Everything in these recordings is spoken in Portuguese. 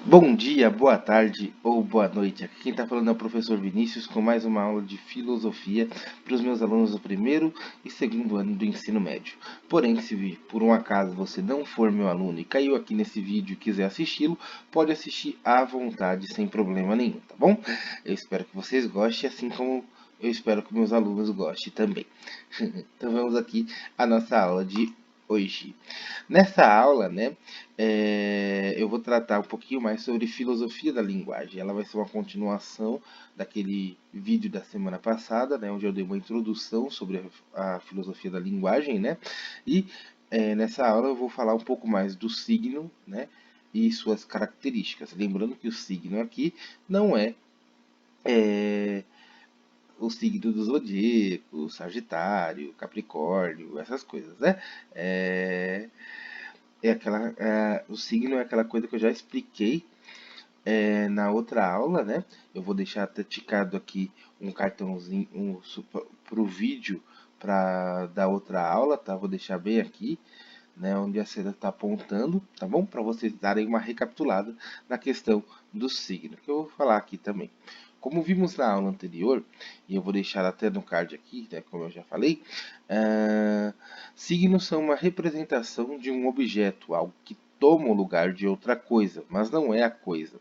Bom dia, boa tarde ou boa noite. Aqui quem está falando é o professor Vinícius com mais uma aula de filosofia para os meus alunos do primeiro e segundo ano do ensino médio. Porém, se por um acaso você não for meu aluno e caiu aqui nesse vídeo e quiser assisti-lo, pode assistir à vontade, sem problema nenhum, tá bom? Eu espero que vocês gostem, assim como eu espero que meus alunos gostem também. Então vamos aqui à nossa aula de hoje. Nessa aula, né, eu vou tratar um pouquinho mais sobre filosofia da linguagem. Ela vai ser uma continuação daquele vídeo da semana passada, né, onde eu dei uma introdução sobre a filosofia da linguagem, né, e nessa aula eu vou falar um pouco mais do signo, né, e suas características. Lembrando que o signo aqui não é o signo do zodíaco, Sagitário, Capricórnio, essas coisas, né? É, o signo é aquela coisa que eu já expliquei na outra aula, né? Eu vou deixar até ticado aqui um cartãozinho pro vídeo para da outra aula, tá? Vou deixar bem aqui, né? Onde a seda está apontando, tá bom? Para vocês darem uma recapitulada na questão do signo, que eu vou falar aqui também. Como vimos na aula anterior, e eu vou deixar até no card aqui, né, como eu já falei, signos são uma representação de um objeto, algo que toma o lugar de outra coisa, mas não é a coisa.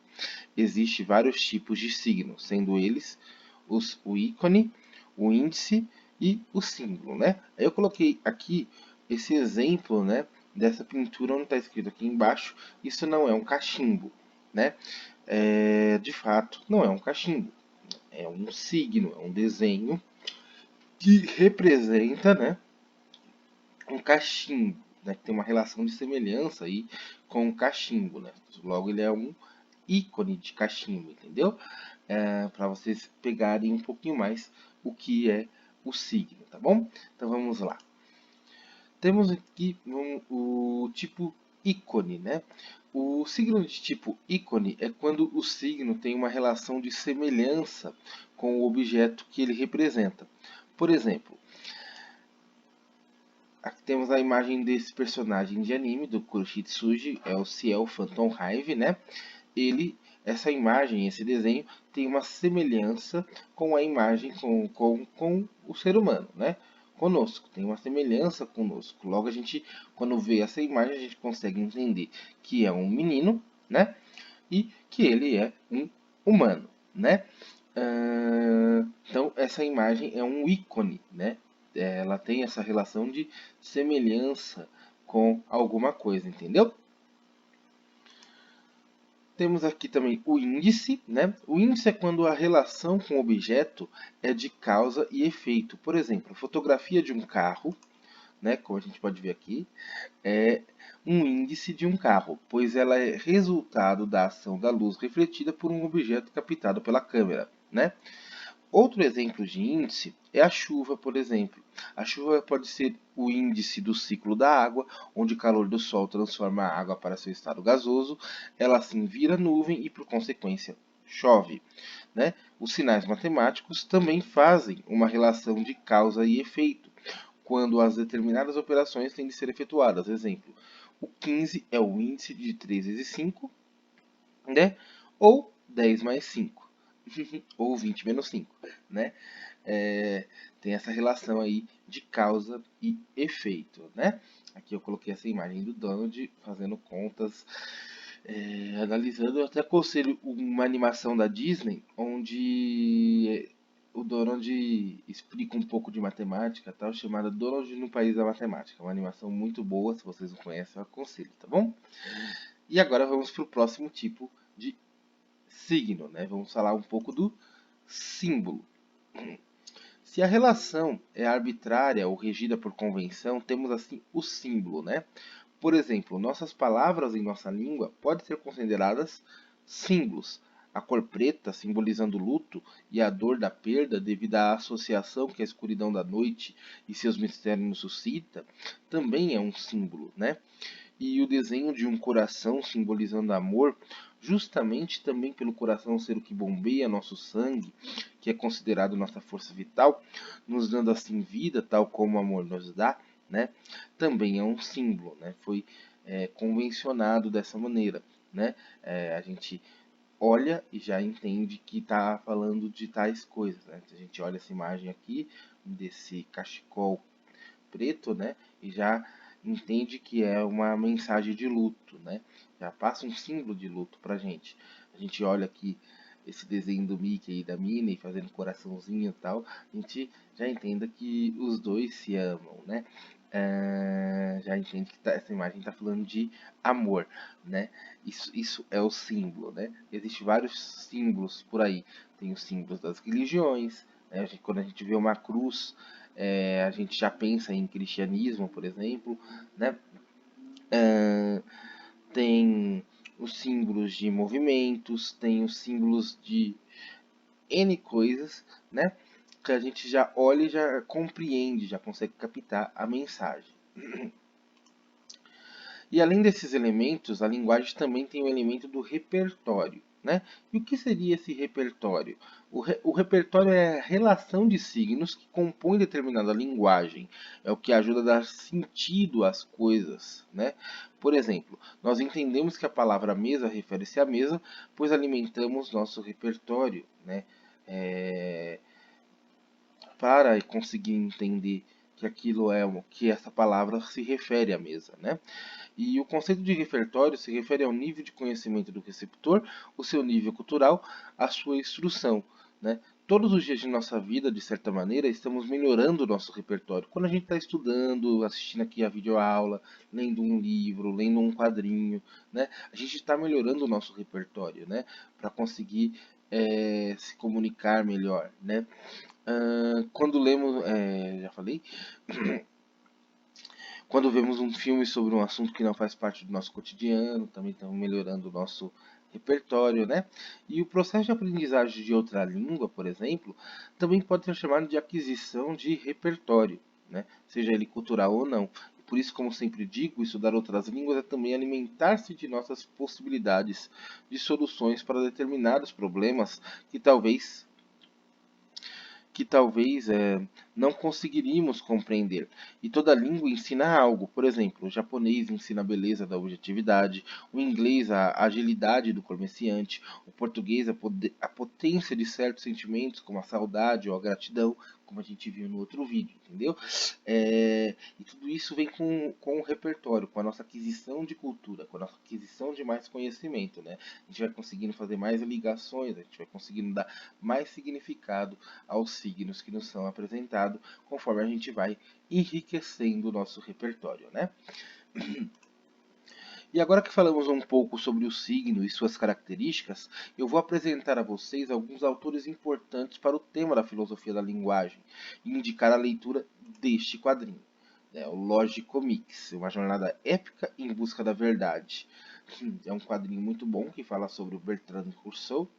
Existem vários tipos de signos, sendo eles o ícone, o índice e o símbolo, né? Eu coloquei aqui esse exemplo, né, dessa pintura onde está escrito aqui embaixo, isso não é um cachimbo, né? De fato, não é um cachimbo, é um signo, é um desenho que representa, né, um cachimbo, né, que tem uma relação de semelhança aí com o cachimbo, né? Logo ele é um ícone de cachimbo, entendeu? Para vocês pegarem um pouquinho mais o que é o signo, tá bom? Então vamos lá. Temos aqui o tipo ícone, né? O signo de tipo ícone é quando o signo tem uma relação de semelhança com o objeto que ele representa. Por exemplo, aqui temos a imagem desse personagem de anime, do Kuroshitsuji, é o Ciel Phantom Hive, né? Essa imagem, esse desenho, tem uma semelhança com a imagem, com o ser humano, né? Conosco, tem uma semelhança conosco. Logo, a gente, quando vê essa imagem, a gente consegue entender que é um menino, né? E que ele é um humano, né? Então, essa imagem é um ícone, né? Ela tem essa relação de semelhança com alguma coisa, entendeu? Temos aqui também o índice, né? O índice é quando a relação com o objeto é de causa e efeito. Por exemplo, a fotografia de um carro, né, como a gente pode ver aqui, é um índice de um carro, pois ela é resultado da ação da luz refletida por um objeto captado pela câmera, né? Outro exemplo de índice é a chuva, por exemplo. A chuva pode ser o índice do ciclo da água, onde o calor do sol transforma a água para seu estado gasoso, ela assim vira nuvem e, por consequência, chove. Né? Os sinais matemáticos também fazem uma relação de causa e efeito, quando as determinadas operações têm de ser efetuadas. Exemplo, o 15 é o índice de 3 vezes 5, né? Ou 10 mais 5, ou 20 menos 5, né? Tem essa relação aí de causa e efeito, né? Aqui eu coloquei essa imagem do Donald fazendo contas, analisando. Eu até aconselho uma animação da Disney, onde o Donald explica um pouco de matemática, tal, chamada Donald no País da Matemática. Uma animação muito boa, se vocês não conhecem, eu aconselho, tá bom? E agora vamos para o próximo tipo de signo, né? Vamos falar um pouco do símbolo. Se a relação é arbitrária ou regida por convenção, temos assim o símbolo, né? Por exemplo, nossas palavras em nossa língua podem ser consideradas símbolos. A cor preta, simbolizando o luto e a dor da perda devido à associação que a escuridão da noite e seus mistérios nos suscita, também é um símbolo, né? E o desenho de um coração simbolizando amor, justamente também pelo coração ser o que bombeia nosso sangue, que é considerado nossa força vital, nos dando assim vida, tal como o amor nos dá, né? Também é um símbolo, né? Foi convencionado dessa maneira. né? A gente olha e já entende que está falando de tais coisas, né? A gente olha essa imagem aqui desse cachecol preto, né? E já entende que é uma mensagem de luto, né? Já passa um símbolo de luto pra gente. A gente olha aqui esse desenho do Mickey e da Minnie fazendo coraçãozinho e tal, a gente já entende que os dois se amam, né? Já entende que essa imagem está falando de amor, né? Isso é o símbolo, né? Existem vários símbolos por aí. Tem os símbolos das religiões, né? Quando a gente vê uma cruz, a gente já pensa em cristianismo, por exemplo, né? Tem os símbolos de movimentos, tem os símbolos de N coisas, né? Que a gente já olha e já compreende, já consegue captar a mensagem. E além desses elementos, a linguagem também tem o elemento do repertório, né? E o que seria esse repertório? O repertório é a relação de signos que compõe determinada linguagem. É o que ajuda a dar sentido às coisas, né? Por exemplo, nós entendemos que a palavra mesa refere-se à mesa, pois alimentamos nosso repertório, né? É, para conseguir entender que aquilo é que essa palavra se refere à mesa, né? E o conceito de repertório se refere ao nível de conhecimento do receptor, o seu nível cultural, a sua instrução, né? Todos os dias de nossa vida, de certa maneira, estamos melhorando o nosso repertório. Quando a gente está estudando, assistindo aqui a videoaula, lendo um livro, lendo um quadrinho, né? A gente está melhorando o nosso repertório, né? Para conseguir se comunicar melhor, né? Quando lemos, já falei, quando vemos um filme sobre um assunto que não faz parte do nosso cotidiano, também estamos melhorando o nosso repertório, né? E o processo de aprendizagem de outra língua, por exemplo, também pode ser chamado de aquisição de repertório, né? Seja ele cultural ou não. Por isso, como sempre digo, estudar outras línguas é também alimentar-se de nossas possibilidades de soluções para determinados problemas que talvez não conseguiríamos compreender. E toda língua ensina algo. Por exemplo, o japonês ensina a beleza da objetividade, o inglês a agilidade do comerciante, o português a potência de certos sentimentos, como a saudade ou a gratidão, como a gente viu no outro vídeo, entendeu? E tudo isso vem com o repertório, com a nossa aquisição de cultura, com a nossa aquisição de mais conhecimento, né? A gente vai conseguindo fazer mais ligações, a gente vai conseguindo dar mais significado aos signos que nos são apresentados, conforme a gente vai enriquecendo o nosso repertório, né? E agora que falamos um pouco sobre o signo e suas características, eu vou apresentar a vocês alguns autores importantes para o tema da filosofia da linguagem e indicar a leitura deste quadrinho, né, o Logicomix, uma jornada épica em busca da verdade. É um quadrinho muito bom que fala sobre o Bertrand Russell,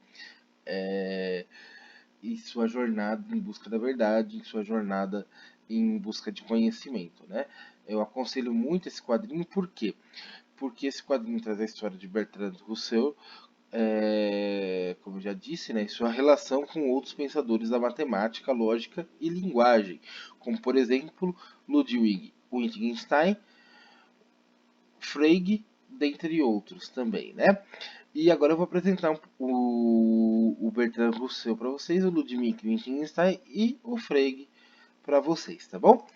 e sua jornada em busca da verdade, em sua jornada em busca de conhecimento, né? Eu aconselho muito esse quadrinho, por quê? Porque esse quadrinho traz a história de Bertrand Russell, como eu já disse, né, e sua relação com outros pensadores da matemática, lógica e linguagem, como por exemplo Ludwig Wittgenstein, Frege, dentre outros também, né? E agora eu vou apresentar o Bertrand Russell para vocês, o Ludwig Wittgenstein e o Frege para vocês, tá bom?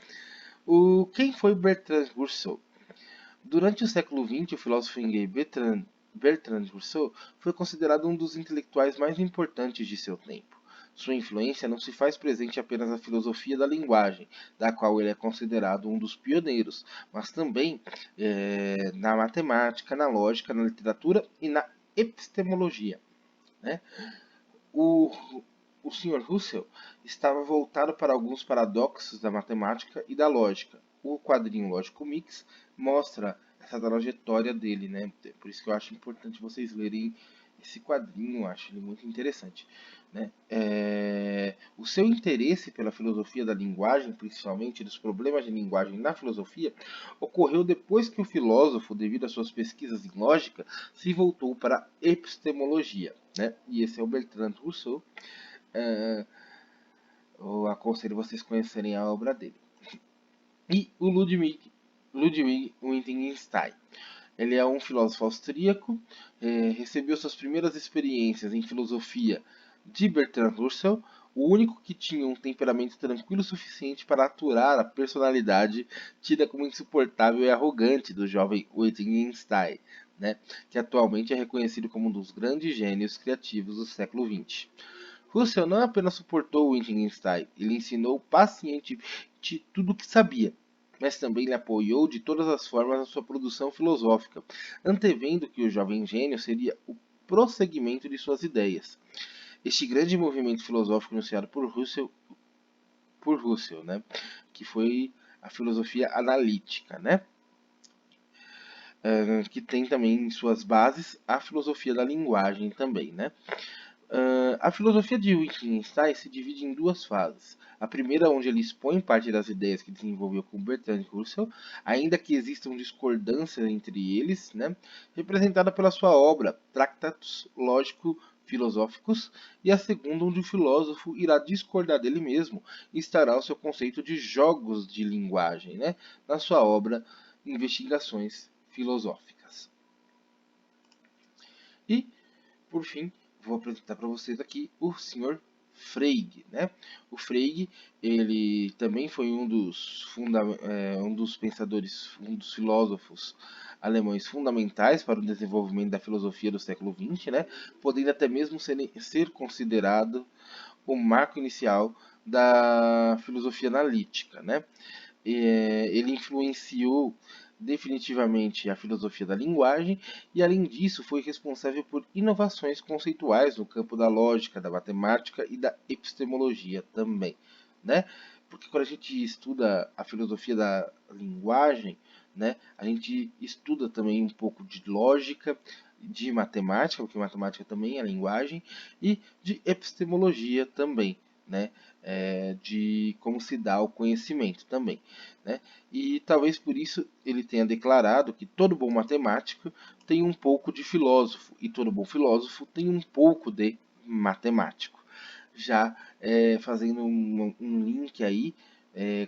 Quem foi Bertrand Russell? Durante o século XX, o filósofo inglês Bertrand Russell foi considerado um dos intelectuais mais importantes de seu tempo. Sua influência não se faz presente apenas na filosofia da linguagem, da qual ele é considerado um dos pioneiros, mas também na matemática, na lógica, na literatura e na epistemologia, né? O, o Sr. Russell estava voltado para alguns paradoxos da matemática e da lógica. O quadrinho Lógico Mix mostra essa trajetória dele, né? Por isso que eu acho importante vocês lerem esse quadrinho, eu acho ele muito interessante, né? O seu interesse pela filosofia da linguagem, principalmente dos problemas de linguagem na filosofia, ocorreu depois que o filósofo, devido às suas pesquisas em lógica, se voltou para a epistemologia, né? E esse é o Bertrand Russell. Eu aconselho vocês conhecerem a obra dele. E o Ludwig Wittgenstein. Ele é um filósofo austríaco, recebeu suas primeiras experiências em filosofia de Bertrand Russell, o único que tinha um temperamento tranquilo o suficiente para aturar a personalidade tida como insuportável e arrogante do jovem Wittgenstein, né, que atualmente é reconhecido como um dos grandes gênios criativos do século XX. Russell não apenas suportou Wittgenstein, ele ensinou pacientemente tudo o que sabia, mas também lhe apoiou de todas as formas na sua produção filosófica, antevendo que o jovem gênio seria o prosseguimento de suas ideias. Este grande movimento filosófico iniciado por Russell, né, que foi a filosofia analítica, né, que tem também em suas bases a filosofia da linguagem também, né. A filosofia de Wittgenstein se divide em duas fases. A primeira, onde ele expõe parte das ideias que desenvolveu com Bertrand Russell, ainda que existam discordâncias entre eles, né, representada pela sua obra Tratados Lógico-Filosóficos, e a segunda, onde o filósofo irá discordar dele mesmo e estará o seu conceito de jogos de linguagem, né, na sua obra Investigações Filosóficas. E, por fim, vou apresentar para vocês aqui o Sr. Frege, né? O Frege, ele também foi um dos pensadores, um dos filósofos alemães fundamentais para o desenvolvimento da filosofia do século XX, né? Podendo até mesmo ser considerado o marco inicial da filosofia analítica, né? Ele influenciou definitivamente a filosofia da linguagem e, além disso, foi responsável por inovações conceituais no campo da lógica, da matemática e da epistemologia também, né? Porque quando a gente estuda a filosofia da linguagem, né, a gente estuda também um pouco de lógica, de matemática, porque matemática também é linguagem, e de epistemologia também, né? De como se dá o conhecimento também, né? E talvez por isso ele tenha declarado que todo bom matemático tem um pouco de filósofo e todo bom filósofo tem um pouco de matemático. Já fazendo um link aí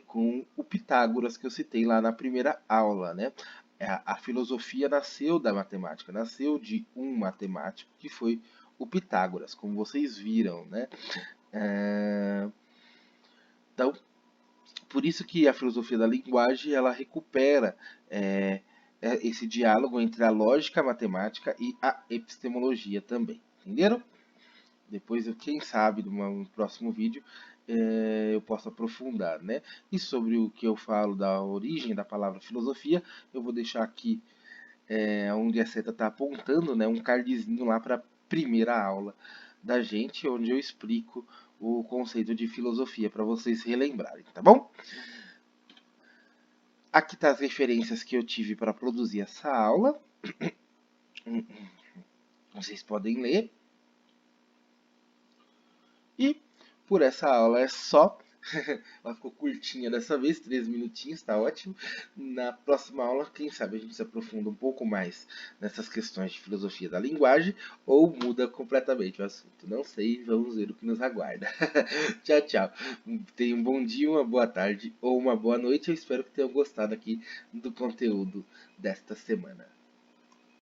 com o Pitágoras que eu citei lá na primeira aula, né? A filosofia nasceu da matemática, nasceu de um matemático que foi o Pitágoras, como vocês viram, né? Então, por isso que a filosofia da linguagem ela recupera esse diálogo entre a lógica, a matemática e a epistemologia também. Entenderam? Depois, quem sabe, no próximo vídeo, eu posso aprofundar, né? E sobre o que eu falo da origem da palavra filosofia, eu vou deixar aqui onde a seta está apontando, né? Um cardzinho lá para a primeira aula da gente, onde eu explico o conceito de filosofia para vocês relembrarem, tá bom? Aqui tá as referências que eu tive para produzir essa aula. Vocês podem ler. E por essa aula é só. Ela ficou curtinha dessa vez, 3 minutinhos, tá ótimo. Na próxima aula, quem sabe a gente se aprofunda um pouco mais nessas questões de filosofia da linguagem ou muda completamente o assunto. Não sei, vamos ver o que nos aguarda. Tchau, tchau. Tenha um bom dia, uma boa tarde ou uma boa noite. Eu espero que tenham gostado aqui do conteúdo desta semana.